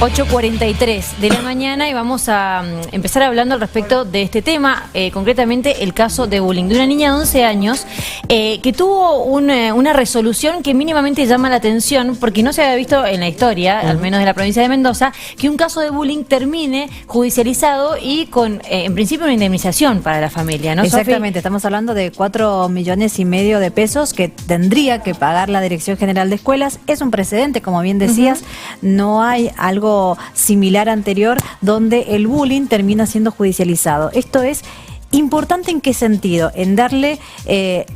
8:43 de la mañana y vamos a empezar hablando al respecto de este tema, concretamente el caso de bullying de una niña de 11 años que tuvo una resolución que mínimamente llama la atención porque no se había visto en la historia, al menos de la provincia de Mendoza, que un caso de bullying termine judicializado y con, en principio, una indemnización para la familia, ¿no, Exactamente, Sofi? estamos hablando de 4,5 millones de pesos que tendría que pagar la Dirección General de Escuelas. Es un precedente, como bien decías, no hay algo similar anterior donde el bullying termina siendo judicializado. Esto es importante. ¿En qué sentido? En darle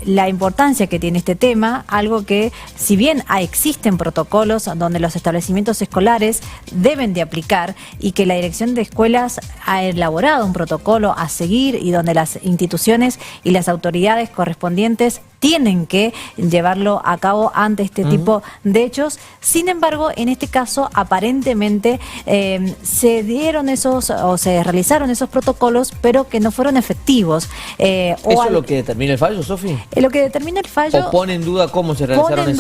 la importancia que tiene este tema, algo que, si bien existen protocolos donde los establecimientos escolares deben de aplicar y que la Dirección de Escuelas ha elaborado un protocolo a seguir y donde las instituciones y las autoridades correspondientes tienen que llevarlo a cabo ante este tipo de hechos. Sin embargo, en este caso, aparentemente se dieron se realizaron esos protocolos, pero que no fueron efectivos. ¿Eso es lo que determina el fallo, Sofi? Lo que determina el fallo... ¿O pone en duda cómo se realizaron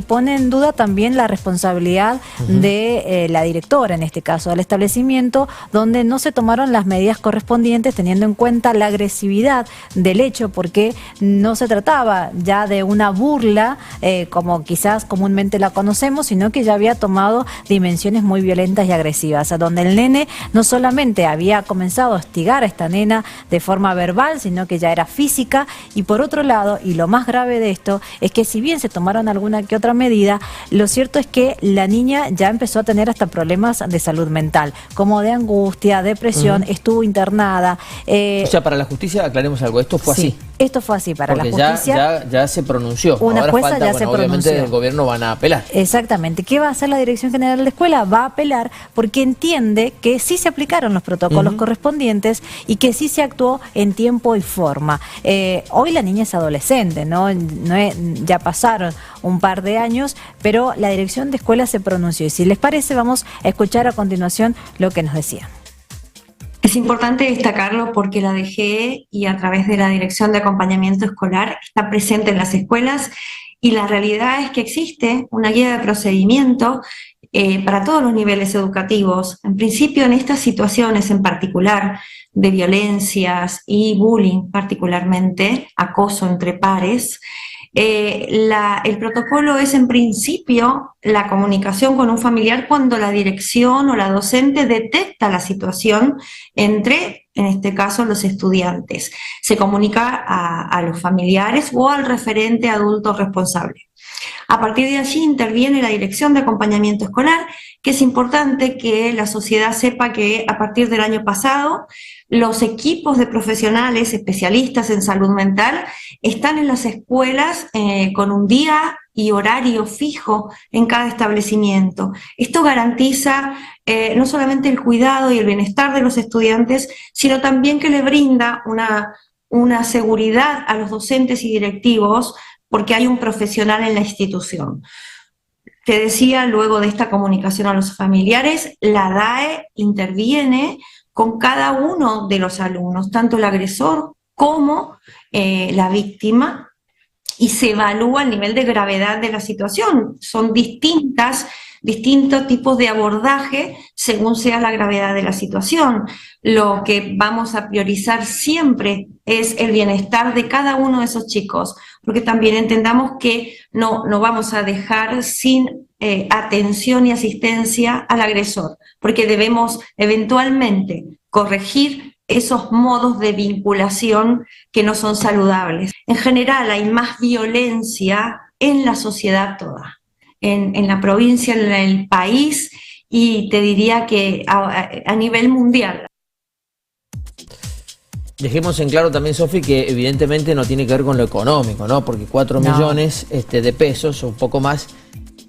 pone en duda también la responsabilidad de la directora, en este caso, del establecimiento, donde no se tomaron las medidas correspondientes teniendo en cuenta la agresividad del hecho, porque no se trataba ya de una burla como quizás comúnmente la conocemos, sino que ya había tomado dimensiones muy violentas y agresivas, donde el nene no solamente había comenzado a hostigar a esta nena de forma verbal, sino que ya era física. Y por otro lado, y lo más grave de esto, es que si bien se tomaron alguna que otra medida, lo cierto es que la niña ya empezó a tener hasta problemas de salud mental, como de angustia, depresión, estuvo internada. O sea, para la justicia, aclaremos algo, esto fue así. Esto fue así para porque la justicia. Ya se pronunció. Una Ahora jueza falta, ya se obviamente pronunció. el gobierno van a apelar. Exactamente. ¿Qué va a hacer la Dirección General de la Escuela? Va a apelar porque entiende que sí se aplicaron los protocolos correspondientes y que sí se actuó en tiempo y forma. Hoy la niña es adolescente, ya pasaron un par de años, pero la Dirección de Escuela se pronunció. Y si les parece, vamos a escuchar a continuación lo que nos decía. Es importante destacarlo porque la DGE y a través de la Dirección de Acompañamiento Escolar está presente en las escuelas y la realidad es que existe una guía de procedimiento para todos los niveles educativos. En principio, en estas situaciones en particular de violencias y bullying, particularmente acoso entre pares, el protocolo es en principio la comunicación con un familiar cuando la dirección o la docente detecta la situación entre, en este caso, los estudiantes. Se comunica a los familiares o al referente adulto responsable. A partir de allí interviene la Dirección de Acompañamiento Escolar, que es importante que la sociedad sepa que a partir del año pasado los equipos de profesionales especialistas en salud mental están en las escuelas con un día y horario fijo en cada establecimiento. Esto garantiza no solamente el cuidado y el bienestar de los estudiantes, sino también que le brinda una seguridad a los docentes y directivos porque hay un profesional en la institución. Te decía, luego de esta comunicación a los familiares, la DAE interviene con cada uno de los alumnos, tanto el agresor como la víctima, y se evalúa el nivel de gravedad de la situación. Son distintos tipos de abordaje según sea la gravedad de la situación. Lo que vamos a priorizar siempre es el bienestar de cada uno de esos chicos, porque también entendamos que no vamos a dejar sin atención y asistencia al agresor, porque debemos eventualmente corregir esos modos de vinculación que no son saludables. En general hay más violencia en la sociedad toda, en la provincia, en el país, y te diría que a nivel mundial. Dejemos en claro también, Sofi, que evidentemente no tiene que ver con lo económico, ¿no? Porque 4 millones de pesos o un poco más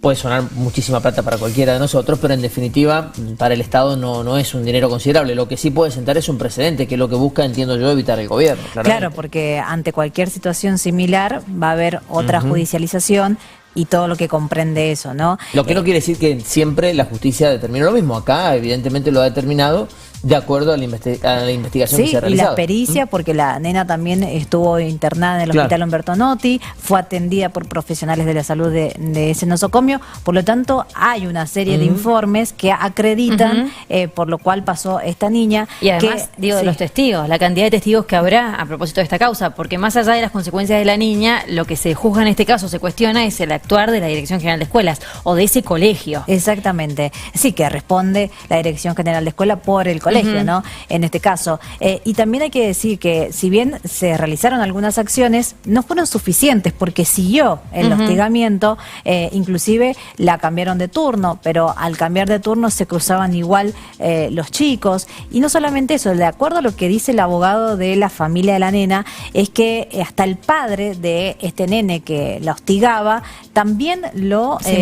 puede sonar muchísima plata para cualquiera de nosotros, pero en definitiva para el Estado no es un dinero considerable. Lo que sí puede sentar es un precedente, que es lo que busca, entiendo yo, evitar el gobierno. Claramente. Claro, porque ante cualquier situación similar va a haber otra judicialización y todo lo que comprende eso, ¿no? Lo que no quiere decir que siempre la justicia determine lo mismo. Acá, evidentemente, lo ha determinado de acuerdo a la investigación que se ha realizado. Y la pericia, porque la nena también estuvo internada en el Hospital Humberto Notti, fue atendida por profesionales de la salud de ese nosocomio, por lo tanto hay una serie de informes que acreditan por lo cual pasó esta niña. Y además, de los testigos, la cantidad de testigos que habrá a propósito de esta causa, porque más allá de las consecuencias de la niña, lo que se juzga en este caso, se cuestiona, es el actuar de la Dirección General de Escuelas o de ese colegio. Exactamente, sí, que responde la Dirección General de Escuela por el colegio, ¿no? En este caso. Y también hay que decir que si bien se realizaron algunas acciones, no fueron suficientes porque siguió el hostigamiento, inclusive la cambiaron de turno, pero al cambiar de turno se cruzaban igual los chicos. Y no solamente eso, de acuerdo a lo que dice el abogado de la familia de la nena, es que hasta el padre de este nene que la hostigaba también se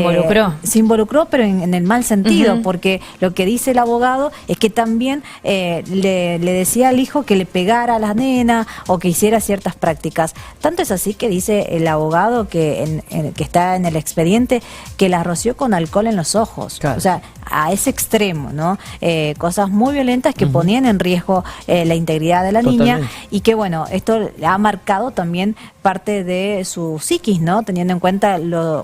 involucró, pero en el mal sentido, porque lo que dice el abogado es que también le decía al hijo que le pegara a la nena o que hiciera ciertas prácticas. Tanto es así que dice el abogado que está en el expediente que la roció con alcohol en los ojos. Claro. O sea, a ese extremo, ¿no? Cosas muy violentas que ponían en riesgo la integridad de la niña, y que bueno, esto ha marcado también parte de su psiquis, ¿no? Teniendo en cuenta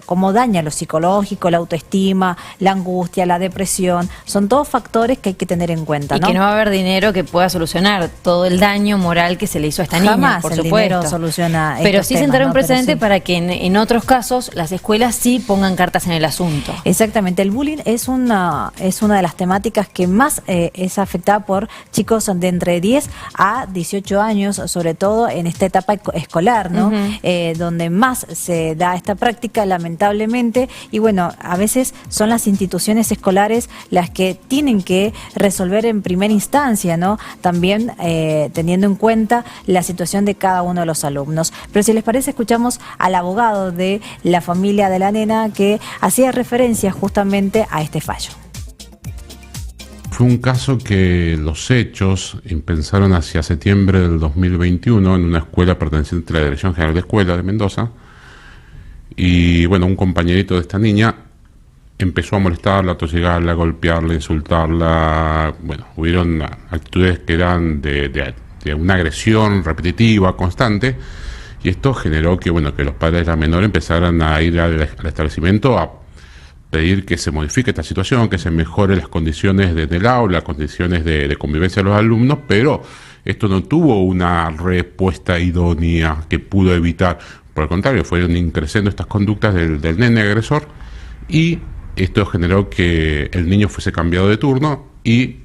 cómo daña lo psicológico, la autoestima, la angustia, la depresión, son todos factores que hay que tener en cuenta, ¿no? Y que no va a haber dinero que pueda solucionar todo el daño moral que se le hizo a esta niña, por supuesto. Dinero soluciona pero sí sentar un precedente para que en otros casos las escuelas sí pongan cartas en el asunto. Exactamente, el bullying es una de las temáticas que más es afectada por chicos de entre 10 a 18 años, sobre todo en esta etapa escolar, ¿no? Donde más se da esta práctica, lamentablemente, y bueno, a veces son las instituciones escolares las que tienen que resolver en primera instancia, ¿no? También teniendo en cuenta la situación de cada uno de los alumnos. Pero si les parece, escuchamos al abogado de la familia de la nena que hacía referencia justamente a este fallo. Fue un caso que los hechos empezaron hacia septiembre del 2021 en una escuela perteneciente a la Dirección General de Escuela de Mendoza. Y bueno, un compañerito de esta niña empezó a molestarla, a tosigarla, a golpearla, a insultarla. Bueno, hubieron actitudes que eran de una agresión repetitiva, constante. Y esto generó que, bueno, que los padres de la menor empezaran a ir al establecimiento a pedir que se modifique esta situación, que se mejore las condiciones del aula, las condiciones de convivencia de los alumnos, pero esto no tuvo una respuesta idónea que pudo evitar. Por el contrario, fueron increciendo estas conductas del nene agresor, y esto generó que el niño fuese cambiado de turno, y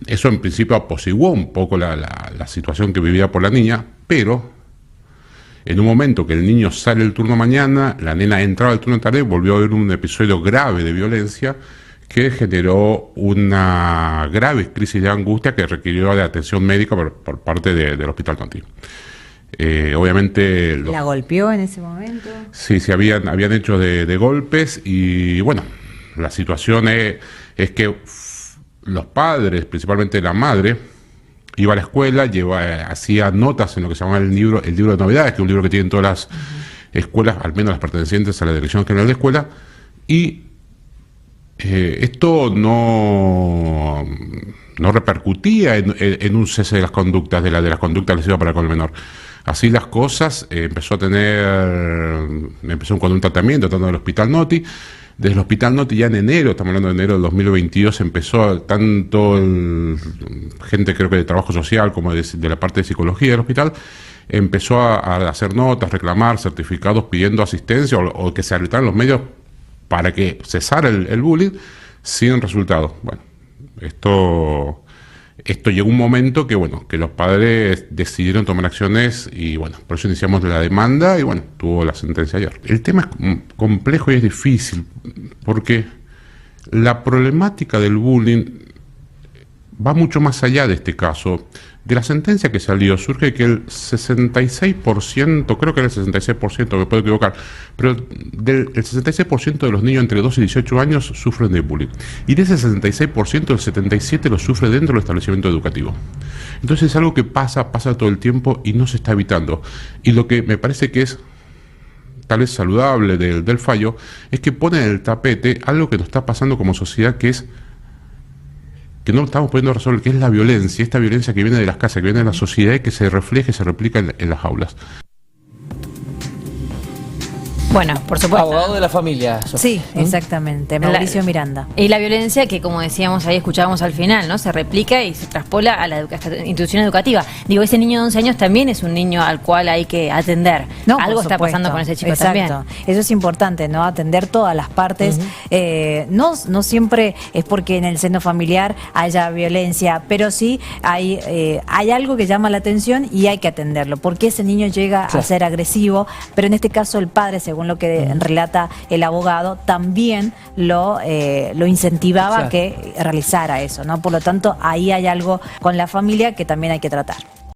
eso en principio apaciguó un poco la situación que vivía por la niña, pero en un momento que el niño sale del turno mañana, la nena entraba al turno tarde, volvió a haber un episodio grave de violencia que generó una grave crisis de angustia que requirió de atención médica por parte del Hospital Notti. Obviamente... ¿La golpeó en ese momento? Sí, habían hechos de golpes, y bueno, la situación es que los padres, principalmente la madre, iba a la escuela, hacía notas en lo que se llama el libro de novedades, que es un libro que tienen todas las escuelas, al menos las pertenecientes a la Dirección General de Escuela, y esto no repercutía en un cese de las conductas, de las conductas lesivas para con el menor. Así las cosas, empezó con un tratamiento tratando del Hospital Notti. Desde el Hospital Notti ya en enero, estamos hablando de enero del 2022, empezó tanto gente, creo que de trabajo social como de la parte de psicología del hospital, empezó a hacer notas, reclamar certificados pidiendo asistencia o que se alertaran los medios para que cesara el bullying, sin resultado. Bueno, esto llegó un momento que los padres decidieron tomar acciones, y bueno, por eso iniciamos la demanda, y bueno, tuvo la sentencia ayer. El tema es complejo y es difícil, porque la problemática del bullying va mucho más allá de este caso. De la sentencia que salió surge que el 66%, creo que era el 66%, me puedo equivocar, pero el 66% de los niños entre 2 y 18 años sufren de bullying. Y de ese 66%, el 77% lo sufre dentro del establecimiento educativo. Entonces es algo que pasa todo el tiempo y no se está evitando. Y lo que me parece que es tal vez saludable del fallo, es que pone en el tapete algo que nos está pasando como sociedad, que es que no estamos pudiendo resolver, que es la violencia, esta violencia que viene de las casas, que viene de la sociedad y que se refleja y se replica en las aulas. Bueno, por supuesto. Abogado de la familia, Sofía. Sí, exactamente, Mauricio Miranda. Y la violencia que, como decíamos ahí, escuchábamos al final, ¿no? Se replica y se traspola a la institución educativa. Digo, ese niño de 11 años también es un niño al cual hay que atender. No, algo está pasando con ese chico también. Eso es importante, ¿no? Atender todas las partes. No siempre es porque en el seno familiar haya violencia, pero sí hay algo que llama la atención y hay que atenderlo. Porque ese niño llega a ser agresivo, pero en este caso el padre, según lo que relata el abogado, también lo incentivaba a que realizara eso, ¿no? Por lo tanto, ahí hay algo con la familia que también hay que tratar.